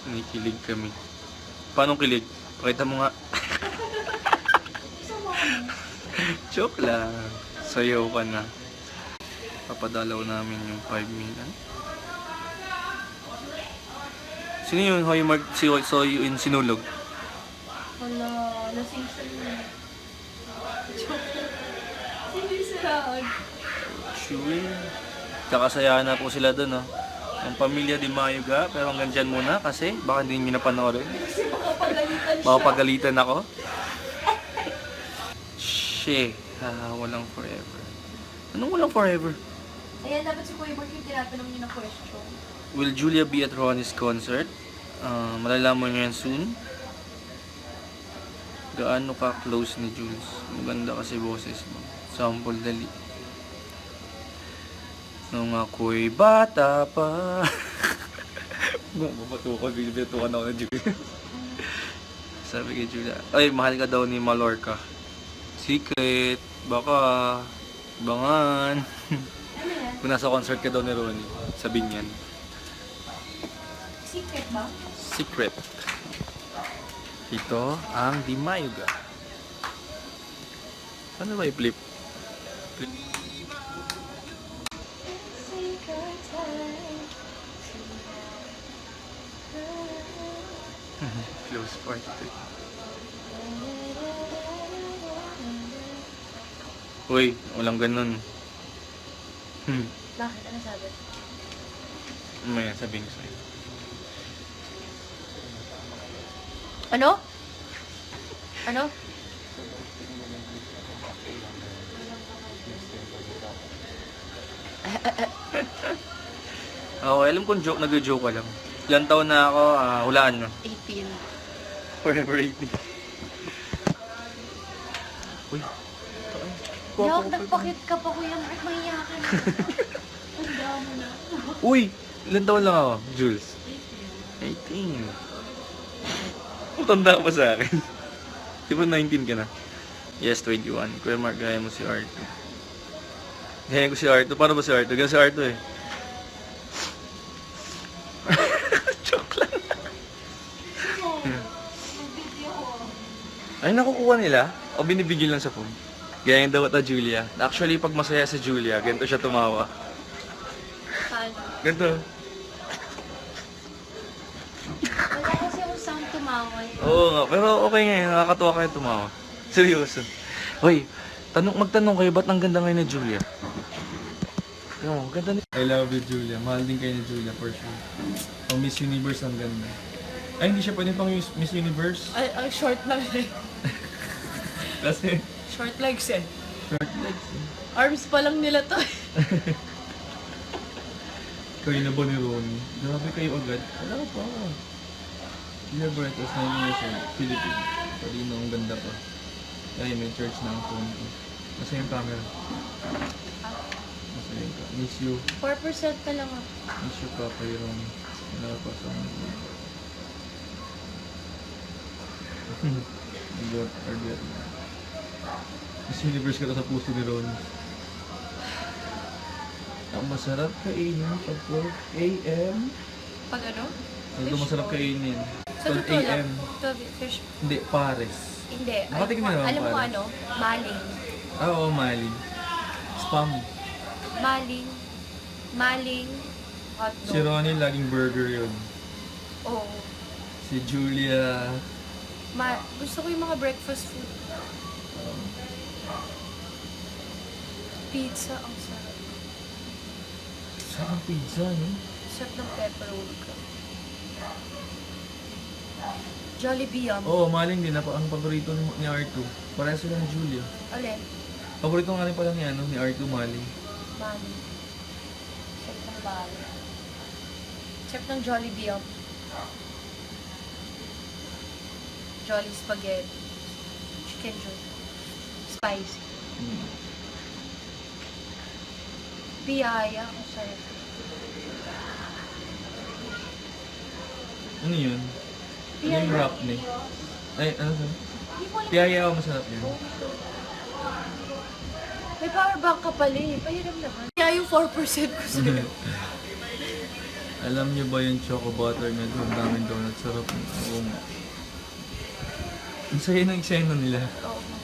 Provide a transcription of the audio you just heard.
Kinikilig kami. Paano kilig? Pakita mo nga. Joke lang. Sayaw ka na. Papadalaw namin yung 5 million. Sino yun? Hoy Mark, si Soy in sinulog? Hala, lasing siya yun. Hindi sila. Sure. Kakasayahan na po sila dun, oh. Ang pamilya di Mayuga, pero hanggang dyan muna kasi baka hindi nyo napanoorin. Kasi makapagalitan siya. Makapagalitan ako. Shit. Walang forever. Anong walang forever? Ayan, dapat si Kuya Mark yung tinatanong niyo na question. Will Julia be at Ronnie's concert? Malalaman nyo yan soon. Gaano ka close ni Jules? Maganda kasi boses mo. Sample dali. Nung ako'y bata pa. Mabatukan, binibitukan ako ng Julia. Sabi kay Julia, ay, mahal ka daw ni Malorca. Secret, baka, bangan. Ano yan? Kung nasa concert ka daw ni Ronnie, sabihin yan. Secret ba? Secret. Ito ang Di Mayuga. Ano ba i-flip? Flip. Close part ito. Uy, walang ganun. Bakit? Ano sabi? May sabihin ko sa'yo. Ano? Ano? Okay, alam kong joke, nag-joke ka lang. Ilan taon na ako, hulaan nyo. 18. Forever 80. Uy. Yok, nagpakit ka pa, Kuya Mark. Mahiya ka na. Tanda mo na. Uy! Ilan taon lang ako, Jules? 18. Tanda pa sa akin. Di ba 19 ka na? Yes, 21. Kuya Mark, gaya mo si Arto. Gaya ko si Arto. Paano ba si Arto? Gaya si Arto eh. Joke lang. Ay, nakukuha nila? O binibigyan lang sa phone? Gaya daw ata Julia. Actually, pag masaya si Julia, ganito siya tumawa. Paano? Ganito. Wala kasi ako sound tumawa eh. Oo nga, pero okay nga yun. Nakakatuwa kayo tumawa. Seryoso. Hoy, magtanong kayo, ba't ang ganda ngayon ni Julia? Yung, ganda ni... I love you, Julia. Mahal din kayo ni Julia, for sure. Oh, Miss Universe ang ganda. Ay, hindi siya pwede pang Miss Universe. Ay, short lang eh. Kasi, Short legs eh. short legs eh. Arms pa lang nila to eh. Kayo na ba ni Ronnie? Grabe kayo agad. Wala pa ako. Julia Barretos, 19 years old, Philippines. Talino, ang ganda pa. Ay, may church na ang phone ko. Nasa yung camera. Nasa yung camera. Miss you. 4% pa lang ako. Miss you pa kayo, Ronnie. Wala pa sa mga. Good, or good. Miss Universe ka na sa puso ni Ronnie. Ang masarap kainin pag 4 a.m. Pag ano? Ang masarap kainin. Sa 12 totoo lang. a.m. 12 fish. Hindi, pares. Hindi. Nakatingin mo naman, alam mo pare. ano? Maling. Oo, maling. Spam. Maling. Maling. Hotdog. Si Ronnie laging burger yun. Oo. Si Julia. Gusto ko yung mga breakfast food. Pizza, ang sarap. Saan pizza, no? Sarap ng pepperoni ko. Jollibee yum. Oo, maling din. Ang paborito ni R2. Parehas sila ni Julia. Alin? Paborito nga rin pala ni R2, maling. Maling. Sarap ng bali. Sarap ng Jollibee yum. Jolly spaghetti. Chicken joy. Spicy. Piyaya. Ang sarap. Ano yun? Ano yung wrap ni? Ay, ano sa? Hindi mo alam. Tiyaya ako masarap yun. May power bank ka pala eh. Pahiram naman. Kaya yung 4% ko sa'yo. Alam niyo ba yung choco butter niya doon? Daming donut. Sarap. Oo nga. Ang saya ng eksena nila. Oo.